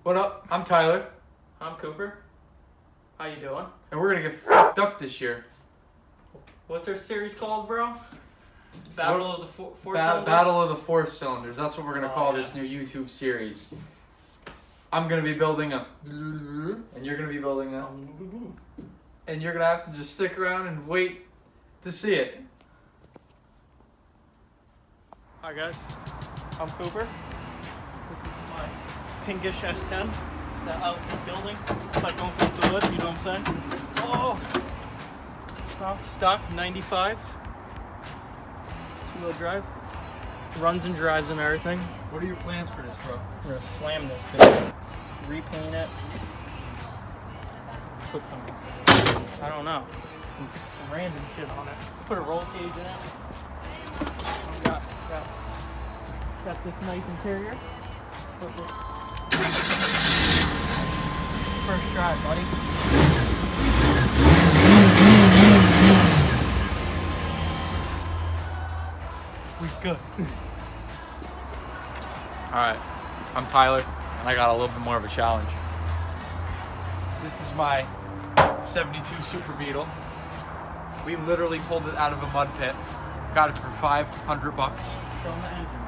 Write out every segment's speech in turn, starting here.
What up? I'm Tyler, I'm Cooper. How you doing? and we're gonna get fucked up this year. What's our series called, bro? Battle of the Four Cylinders? Battle of the Four Cylinders. That's what we're gonna call yeah. this new YouTube series. I'm gonna be building a, and you're gonna be building a, and you're gonna have to just stick around and wait to see it. Hi guys, I'm Cooper. This is my pinkish S10 that I'll be building if I don't get the wood, you know what I'm saying? Oh! Stock 95. Two-wheel drive. Runs and drives and everything. What are your plans for this, bro? We're gonna slam this bitch. Repaint it. Put some, I don't know, some random shit on it. Put a roll cage in it. Got this nice interior. First try, buddy. We good. Alright, I'm Tyler, and I got a little bit more of a challenge. This is my 72 Super Beetle. We literally pulled it out of a mud pit. Got it for $500. Show 'em the engine.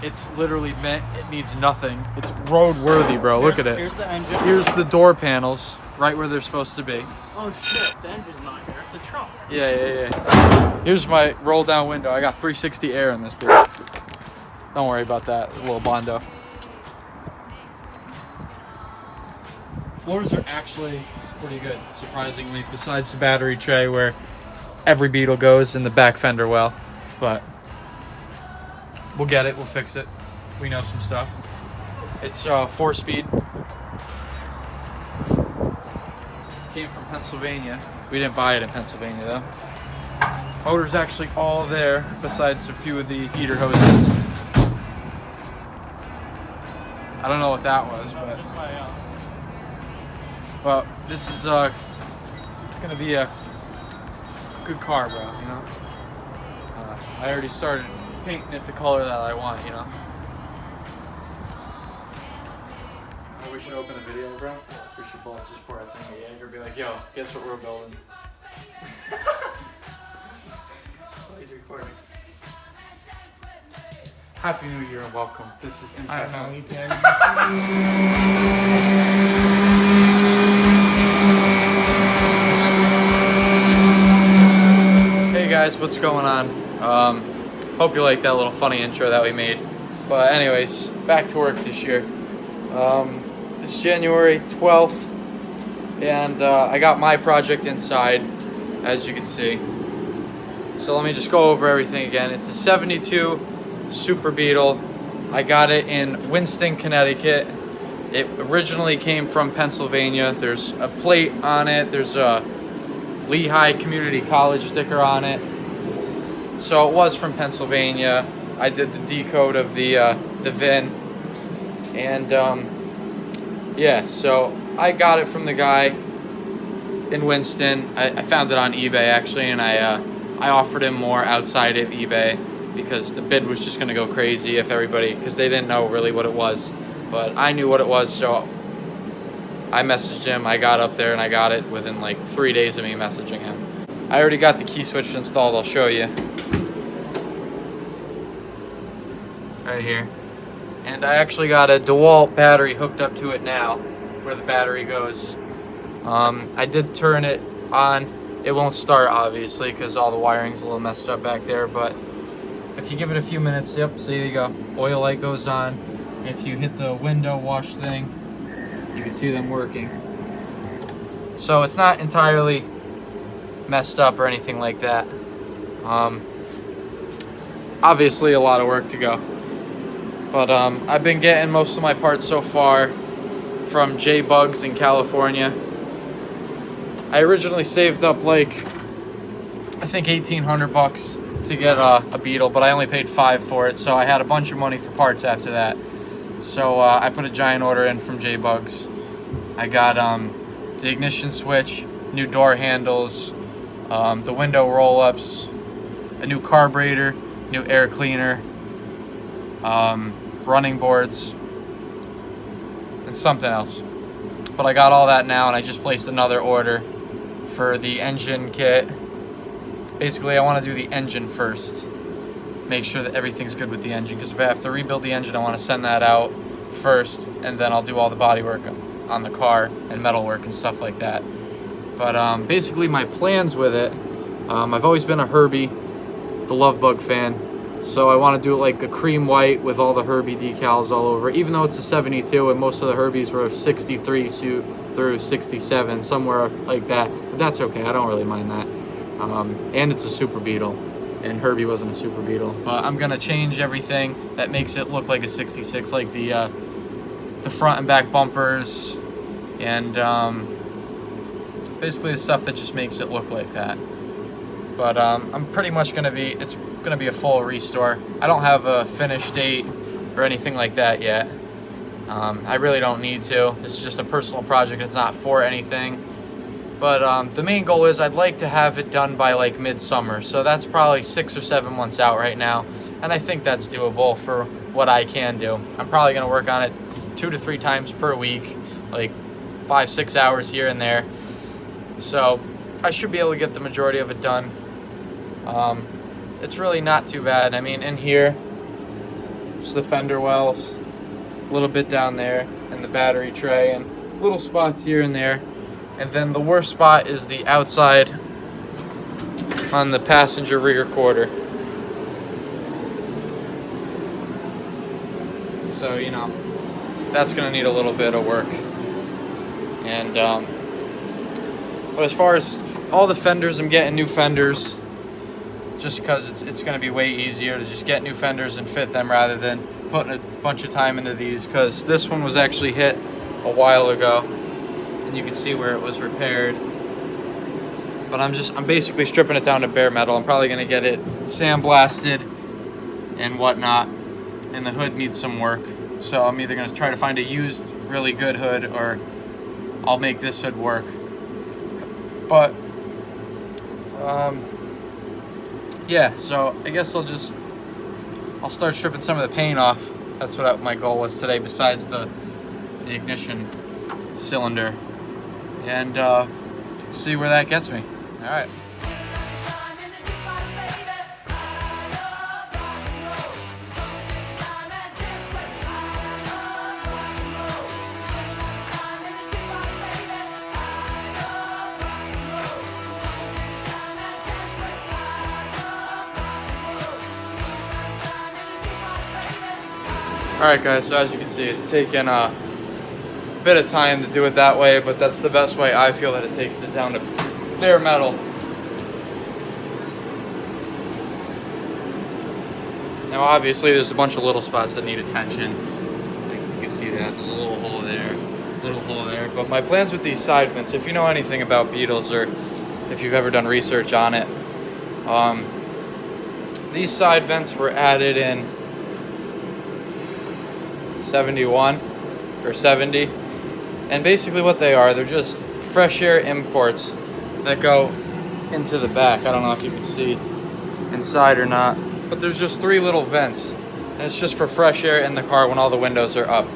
It's literally meant, it needs nothing. It's road worthy, bro. Look at it. Here's the engine. Here's the door panels, right where they're supposed to be. Oh shit, the engine's not here. It's a truck. Yeah. Here's my roll down window. I got 360 air in this bitch. Don't worry about that, little Bondo. Floors are actually pretty good, surprisingly, besides the battery tray where every Beetle goes in the back fender well. But we'll get it, we'll fix it. We know some stuff. It's 4-speed. Came from Pennsylvania. We didn't buy it in Pennsylvania though. Motor's actually all there, besides a few of the heater hoses. I don't know what that was, but well, this is it's gonna be a good car, bro. You know, I already started painting it the color that I want. You know. Oh, we should open the video, bro. We should both just pour a thing of Jaeger. Be like, yo, guess what we're building. Oh, he's recording. Happy New Year and welcome. This is Impact. Hey guys, what's going on? Hope you like that little funny intro that we made. But anyways, back to work this year. It's January 12th, and I got my project inside, as you can see. So let me just go over everything again. It's a 72 Super Beetle. I got it in Winston, Connecticut. It originally came from Pennsylvania. There's a plate on it. There's a Lehigh Community College sticker on it. So it was from Pennsylvania. I did the decode of the VIN. And yeah, so I got it from the guy in Winston. I found it on eBay actually, and I offered him more outside of eBay because the bid was just gonna go crazy if everybody, because they didn't know really what it was. But I knew what it was, so I messaged him. I got up there and I got it within like 3 days of me messaging him. I already got the key switch installed. I'll show you. Right here. And I actually got a DeWalt battery hooked up to it now, where the battery goes. I did turn it on. It won't start obviously because all the wiring's a little messed up back there, but if you give it a few minutes, yep, so there you go. Oil light goes on. If you hit the window wash thing, you can see them working. So it's not entirely messed up or anything like that. Obviously a lot of work to go. But I've been getting most of my parts so far from J-Bugs in California. I originally saved up like, I think $1,800 to get a Beetle, but I only paid $5 for it, so I had a bunch of money for parts after that. So I put a giant order in from J-Bugs. I got the ignition switch, new door handles, the window roll-ups, a new carburetor, new air cleaner, running boards, and something else. But I got all that now, and I just placed another order for the engine kit. Basically, I want to do the engine first. Make sure that everything's good with the engine, because if I have to rebuild the engine, I want to send that out first, and then I'll do all the body work on the car and metal work and stuff like that. But basically my plans with it, I've always been a Herbie, the Love Bug fan, so I want to do it like a cream white with all the Herbie decals all over, even though it's a 72 and most of the Herbies were 63 through 67, somewhere like that, but that's okay, I don't really mind that. And it's a Super Beetle, and Herbie wasn't a Super Beetle. But I'm gonna change everything that makes it look like a 66, like the front and back bumpers, and basically the stuff that just makes it look like that. But I'm pretty much it's gonna be a full restore. I don't have a finish date or anything like that yet. I really don't need to. This is just a personal project. It's not for anything. But the main goal is I'd like to have it done by like midsummer. So that's probably 6 or 7 months out right now. And I think that's doable for what I can do. I'm probably gonna work on it 2 to 3 times per week, like 5-6 hours here and there. So I should be able to get the majority of it done. It's really not too bad. I mean, in here, just the fender wells, a little bit down there, and the battery tray, and little spots here and there. And then the worst spot is the outside on the passenger rear quarter. So, you know, that's gonna need a little bit of work. And but as far as all the fenders, I'm getting new fenders just because it's gonna be way easier to just get new fenders and fit them rather than putting a bunch of time into these, because this one was actually hit a while ago and you can see where it was repaired. But I'm basically stripping it down to bare metal. I'm probably gonna get it sandblasted and whatnot, and the hood needs some work. So I'm either gonna try to find a used really good hood, or I'll make this hood work. But yeah, so I guess I'll start stripping some of the paint off. That's what my goal was today, besides the ignition cylinder, and see where that gets me. All right. Alright guys, so as you can see, it's taken a bit of time to do it that way, but that's the best way I feel that it takes it down to bare metal. Now obviously there's a bunch of little spots that need attention. You can see that, there's a little hole there, but my plans with these side vents, if you know anything about Beetles or if you've ever done research on it, these side vents were added in 71 or 70, and basically what they are, they're just fresh air imports that go into the back. I don't know if you can see inside or not, but there's just 3 little vents, and it's just for fresh air in the car when all the windows are up.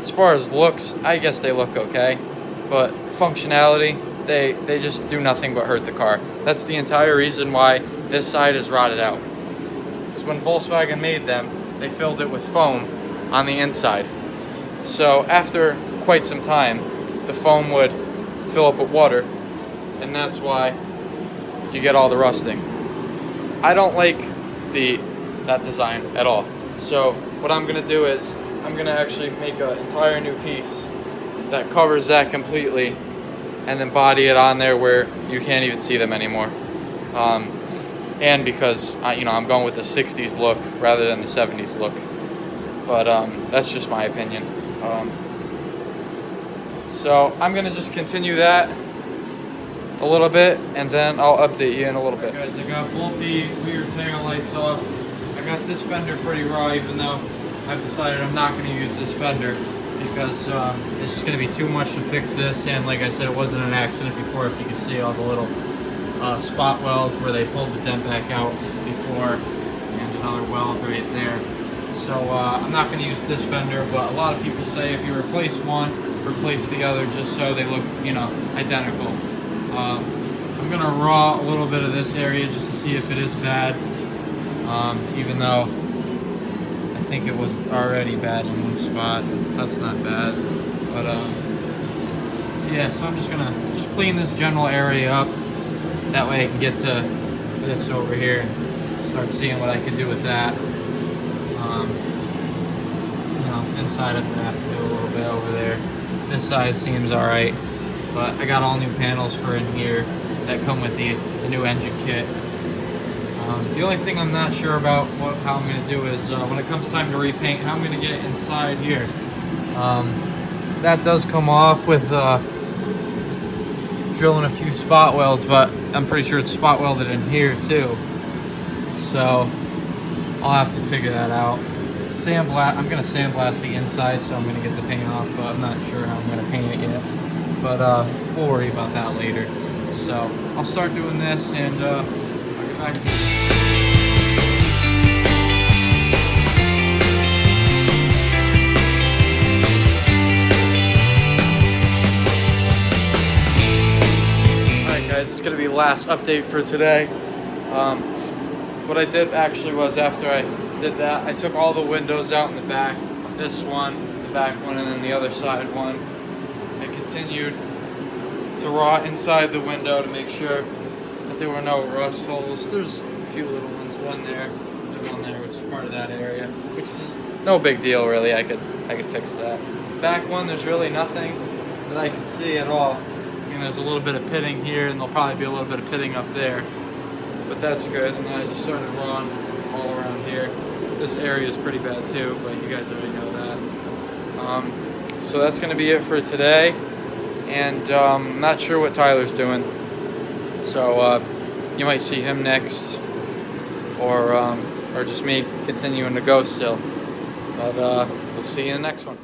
As far as looks, I guess they look okay, but functionality, they just do nothing but hurt the car. That's the entire reason why this side is rotted out, because when Volkswagen made them, they filled it with foam on the inside. So after quite some time, the foam would fill up with water, and that's why you get all the rusting. I don't like that design at all. So what I'm gonna do is I'm gonna actually make an entire new piece that covers that completely, and then body it on there where you can't even see them anymore. And because I'm going with the 60s look rather than the 70s look, but that's just my opinion. So I'm gonna just continue that a little bit, and then I'll update you in a little bit. Guys, I got both the rear tail lights off. I got this fender pretty raw, even though I've decided I'm not gonna use this fender because it's just gonna be too much to fix this. And like I said, it wasn't an accident before. If you can see all the little spot welds where they pulled the dent back out before, and another weld right there. So I'm not going to use this fender, but a lot of people say if you replace one, replace the other just so they look, you know, identical. I'm going to raw a little bit of this area just to see if it is bad, even though I think it was already bad in one spot. That's not bad, but yeah, so I'm just going to clean this general area up. That way I can get to this over here and start seeing what I could do with that. You know, inside I'm gonna have to do a little bit over there. This side seems alright, but I got all new panels for in here that come with the new engine kit. The only thing I'm not sure about how I'm gonna do is when it comes time to repaint, how I'm gonna get inside here. That does come off with drilling a few spot welds, but I'm pretty sure it's spot welded in here too. So I'll have to figure that out. I'm gonna sandblast the inside, so I'm gonna get the paint off, but I'm not sure how I'm gonna paint it yet. But we'll worry about that later. So I'll start doing this, and I'll get back to you. It's going to be the last update for today. What I did actually was, after I did that, I took all the windows out in the back. This one, the back one, and then the other side one. I continued to raw inside the window to make sure that there were no rust holes. There's a few little ones, one there, and one there, which is part of that area, which is no big deal really. I could fix that. Back one, there's really nothing that I can see at all. There's a little bit of pitting here, and there'll probably be a little bit of pitting up there, but that's good. And then I just started rawing all around here. This area is pretty bad too, but you guys already know that. So that's going to be it for today, and I'm not sure what Tyler's doing, so you might see him next, or just me continuing to go still. But we'll see you in the next one.